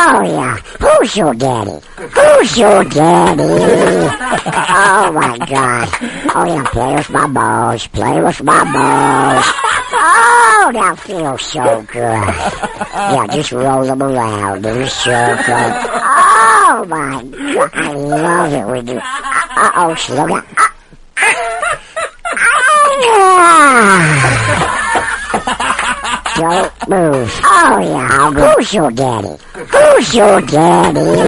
Oh, yeah. Who's your daddy? Who's your daddy? Oh, my God. Oh, yeah, play with my balls. Play with my balls. Oh, that feels so good. Yeah, just roll them around in a circle. Oh, my God. I love it when you... Uh-oh, slow down. Don't move. Oh, yeah. Who's your daddy? Who's your daddy?